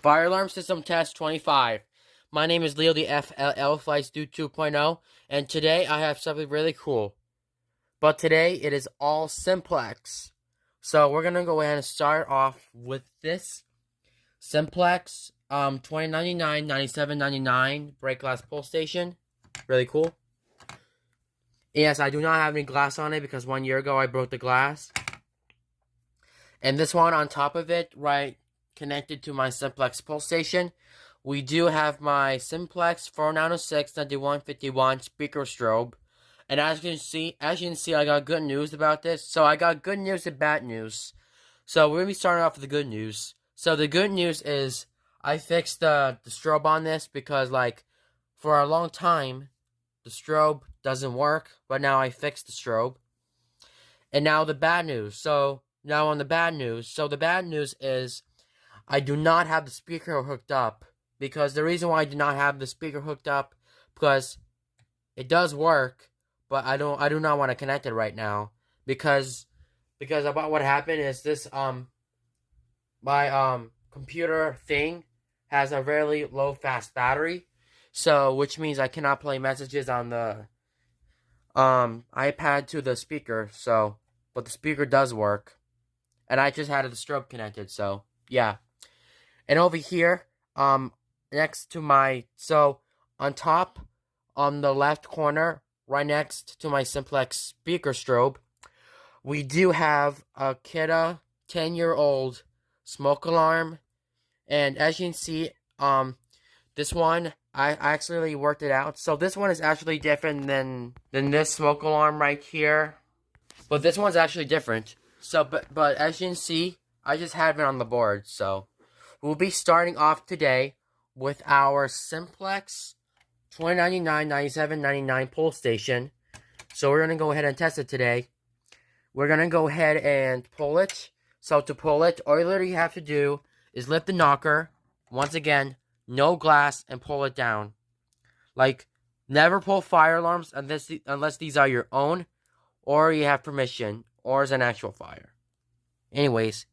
Fire alarm system test 25. My name is Leo the FLL Flights Do 2.0, and today I have something really cool. But today it is all Simplex. So we're gonna go ahead and start off with this Simplex 2099 97.99 break glass pull station. Really cool. Yes, I do not have any glass on it because 1 year ago I broke the glass. And this one on top of it, right, connected to my Simplex pull station, we do have my Simplex 4906 9151 speaker strobe. And as you can see, I got good news about this. So I got good news and bad news. So we're gonna be starting off with the good news. So the good news is I fixed the strobe on this because for a long time the strobe doesn't work, but now I fixed the strobe. And now the bad news. So now on the bad news. So the bad news is I do not have the speaker hooked up. Because the reason why I do not have the speaker hooked up, because it does work, but I do not want to connect it right now. Because about what happened is this my computer thing has a very low fast battery. So which means I cannot play messages on the iPad to the speaker, so but the speaker does work. And I just had the strobe connected, so yeah. And over here, next to my, so on top, on the left corner, right next to my Simplex speaker strobe, we do have a Kidda 10-year-old smoke alarm. And as you can see, this one, I actually worked it out. So this one is actually different than this smoke alarm right here. But this one's actually different. So, but as you can see, I just have it on the board. So we'll be starting off today with our Simplex 2099 97.99 pull station. So we're going to go ahead and test it today. We're going to go ahead and pull it. So to pull it, all you literally have to do is lift the knocker. Once again, no glass, and pull it down. Never pull fire alarms unless these are your own, or you have permission, or is an actual fire. Anyways,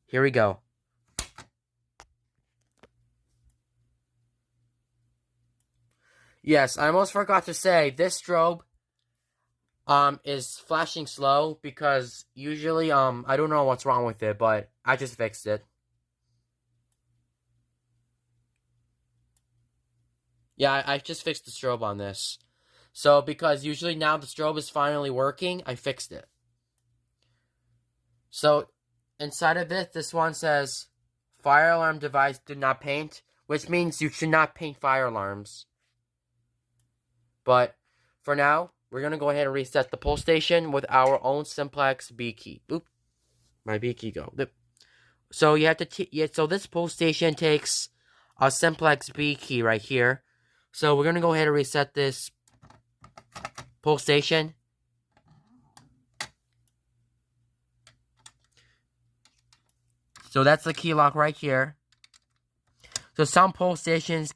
here we go. Yes, I almost forgot to say, this strobe is flashing slow because usually I don't know what's wrong with it, but I just fixed it. Yeah, I just fixed the strobe on this. So because usually now the strobe is finally working, I fixed it. So inside of this one says fire alarm device do not paint, which means you should not paint fire alarms. But for now, we're going to go ahead and reset the pull station with our own Simplex B key. Oop, my B key go. So you have to, so this pull station takes a Simplex B key right here. So we're going to go ahead and reset this pull station. So that's the key lock right here. So some pull station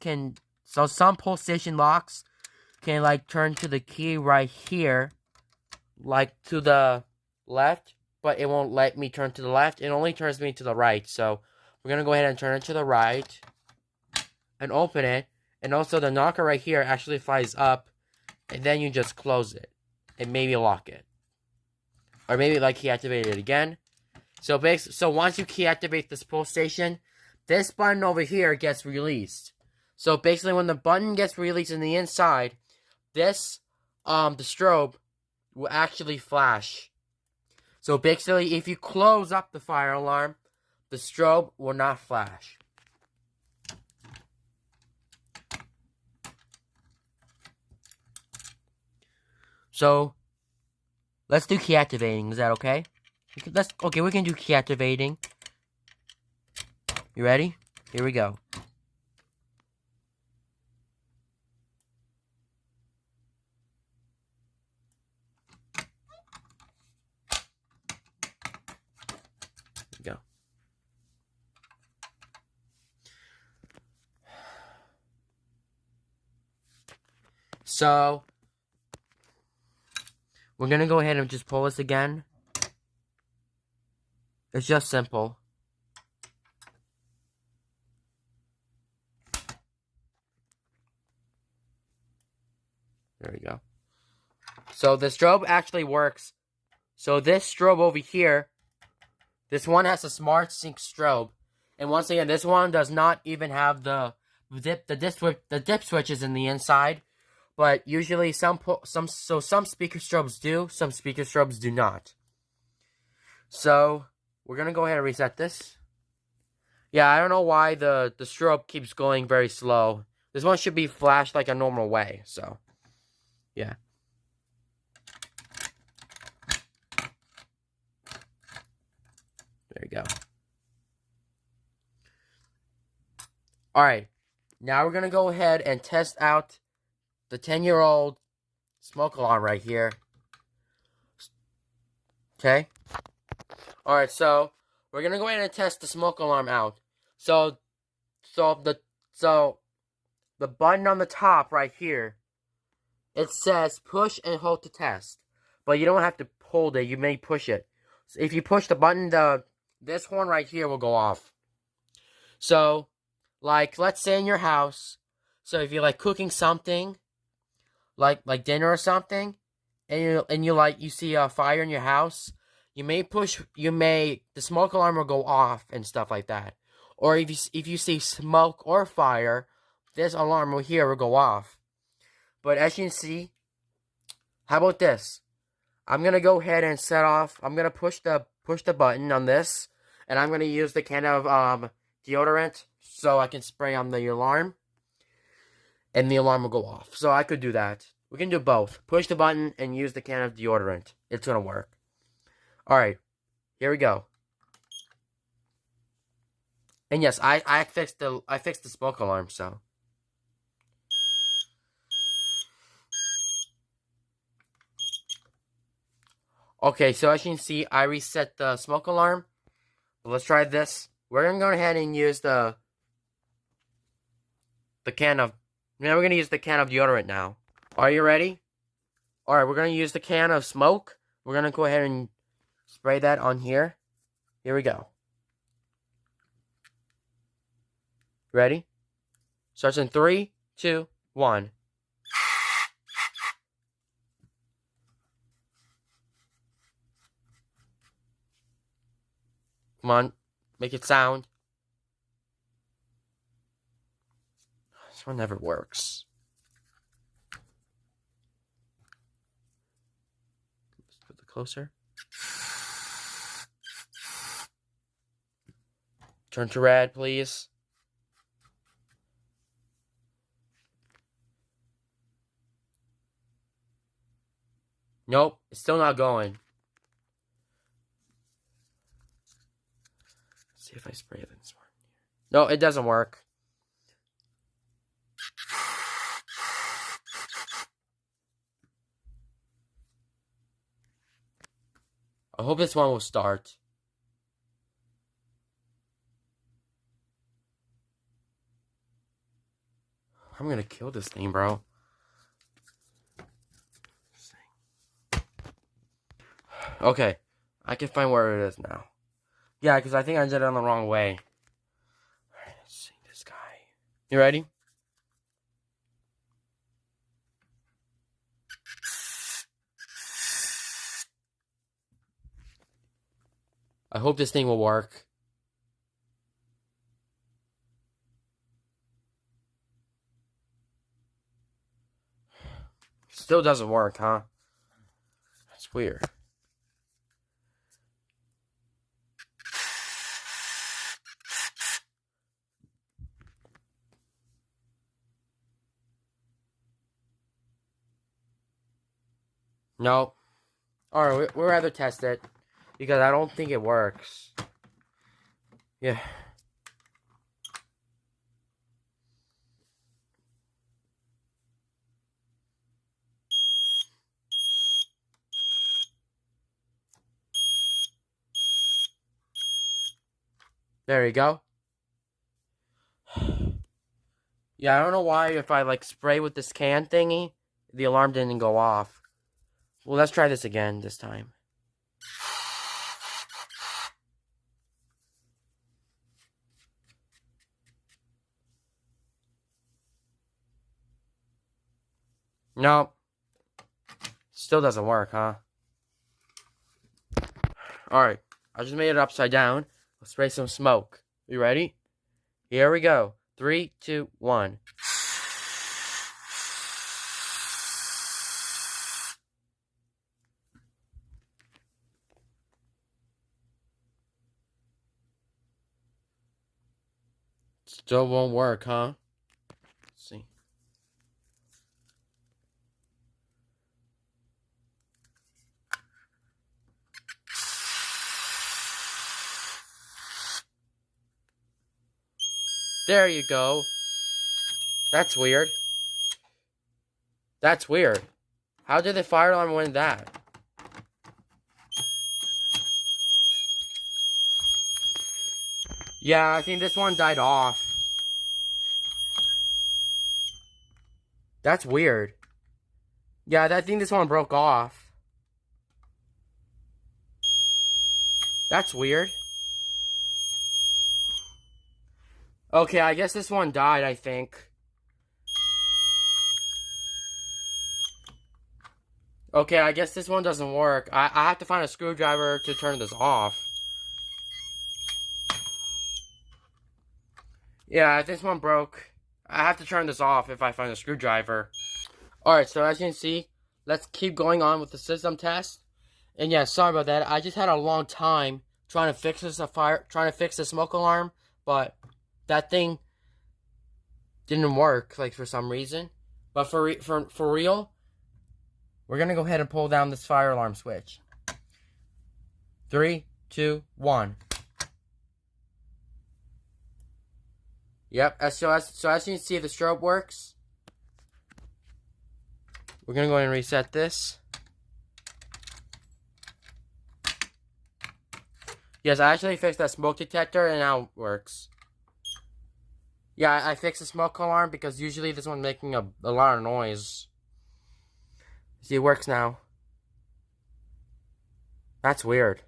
locks can turn to the key right here, to the left, but it won't let me turn to the left. It only turns me to the right. So we're going to go ahead and turn it to the right and open it. And also the knocker right here actually flies up, and then you just close it and maybe lock it. Or maybe key activate it again. So once you key activate this pull station, this button over here gets released. So basically when the button gets released in the inside, this the strobe will actually flash. So basically if you close up the fire alarm, the strobe will not flash. So let's do key activating. Is that okay? We can do key activating. You ready? Here we go. Here we go. So we're gonna go ahead and just pull this again. It's just simple. There we go. So the strobe actually works. So this strobe over here, this one has a smart sync strobe. And once again, this one does not even have the dip switches in the inside. But usually some speaker strobes do, some speaker strobes do not. So we're gonna go ahead and reset this. Yeah, I don't know why the strobe keeps going very slow. This one should be flashed like a normal way, so yeah. There you go. Alright, now we're gonna go ahead and test out the 10-year-old smoke alarm right here. Okay? Alright, so we're gonna go ahead and test the smoke alarm out. So the button on the top right here, it says push and hold to test. But you don't have to hold it, you may push it. So if you push the button, this horn right here will go off. So, like, let's say in your house, so if you're like cooking something, like dinner or something, and you see a fire in your house, the smoke alarm will go off and stuff like that. Or if you see smoke or fire, this alarm will go off. But as you can see, how about this? I'm gonna go ahead and set off. I'm gonna push the button on this, and I'm gonna use the can of deodorant so I can spray on the alarm, and the alarm will go off. So I could do that. We can do both. Push the button and use the can of deodorant. It's gonna work. All right, here we go. And yes, I fixed the smoke alarm. So. Okay, so as you can see, I reset the smoke alarm. But let's try this. We're gonna go ahead and use the can of. Now we're gonna use the can of deodorant now. Are you ready? All right, we're gonna use the can of smoke. We're gonna go ahead and spray that on here. Here we go. Ready? Starts in 3, 2, 1. Come on, make it sound. This one never works. Let's put it closer. Turn to red, please. Nope, it's still not going. Let's see if I spray this one. No, it doesn't work. I hope this one will start. I'm gonna kill this thing, bro. Okay, I can find where it is now. Yeah, because I think I did it on the wrong way. Alright, let's see this guy. You ready? I hope this thing will work. Still doesn't work, huh? That's weird. No. Alright, we'll rather test it. Because I don't think it works. Yeah. There you go. Yeah, I don't know why if I like spray with this can thingy, the alarm didn't go off. Well, let's try this again this time. No, Still doesn't work, huh? Alright, I just made it upside down. Let's spray some smoke. You ready? Here we go. 3, 2, 1. Still won't work, huh? Let's see. There you go. That's weird. That's weird. How did the fire alarm win that? Yeah, I think this one died off. That's weird. Yeah, I think this one broke off. That's weird. Okay, I guess this one died, I think. Okay, I guess this one doesn't work. I have to find a screwdriver to turn this off. Yeah, this one broke. I have to turn this off if I find a screwdriver. Alright, so as you can see, let's keep going on with the system test. And yeah, sorry about that. I just had a long time trying to fix the smoke alarm, but that thing didn't work, like, for some reason. But for real, we're gonna go ahead and pull down this fire alarm switch. 3, 2, 1. Yep, so as you can see, the strobe works. We're gonna go ahead and reset this. Yes, I actually fixed that smoke detector and now it works. Yeah, I fixed the smoke alarm because usually this one's making a lot of noise. See, it works now. That's weird.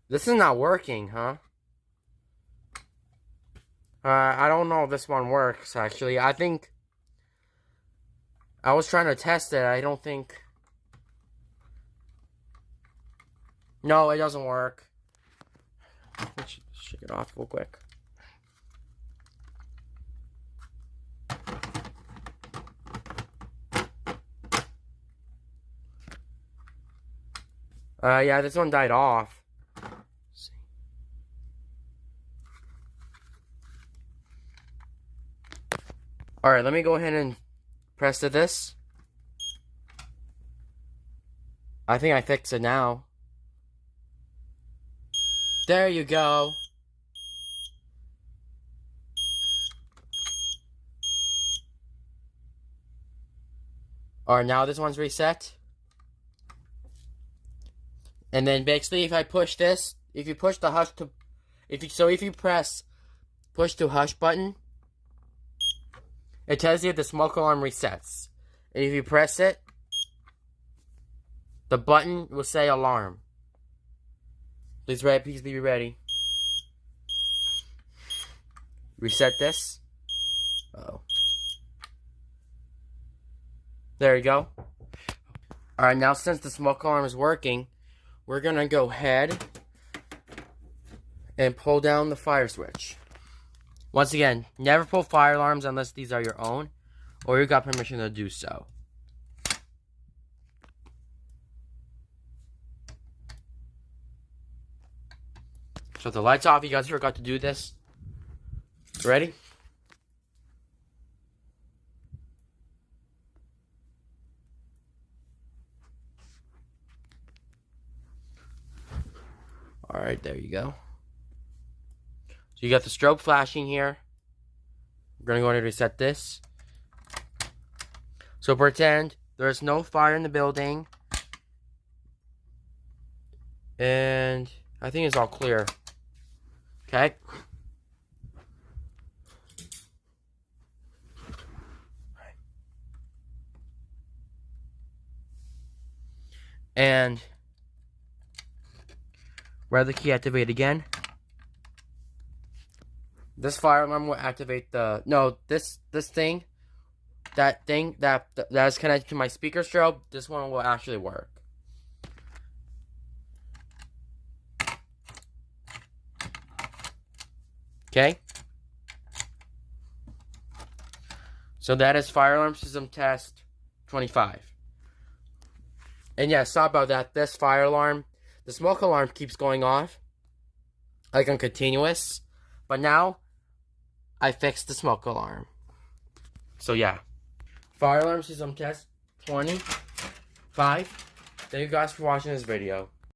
This is not working, huh? I don't know if this one works, actually. I think I was trying to test it. I don't think... No, it doesn't work. Let's shake it off real quick. Yeah, this one died off. Let's see. Alright, let me go ahead and press to this. I think I fixed it now. There you go. Alright, now this one's reset. And then basically if I push this, if you push the hush to, if you press push to hush button, it tells you the smoke alarm resets. And if you press it, the button will say alarm. Please be ready. Reset this. Uh-oh. There you go. Alright, now since the smoke alarm is working, we're gonna go ahead and pull down the fire switch. Once again, never pull fire alarms unless these are your own or you got permission to do so. So the light's off. You guys forgot to do this. Ready? Alright, there you go. So you got the strobe flashing here. We're going to go ahead and reset this. So pretend there's no fire in the building. And I think it's all clear. Okay. And wear the key activate again. This fire alarm will activate the this thing that is connected to my speaker strobe. This one will actually work. Okay. So that is fire alarm system test 25. And yeah, sorry about that. This fire alarm, the smoke alarm keeps going off, like on continuous. But now, I fixed the smoke alarm. So yeah. Fire alarm system test 25. Thank you guys for watching this video.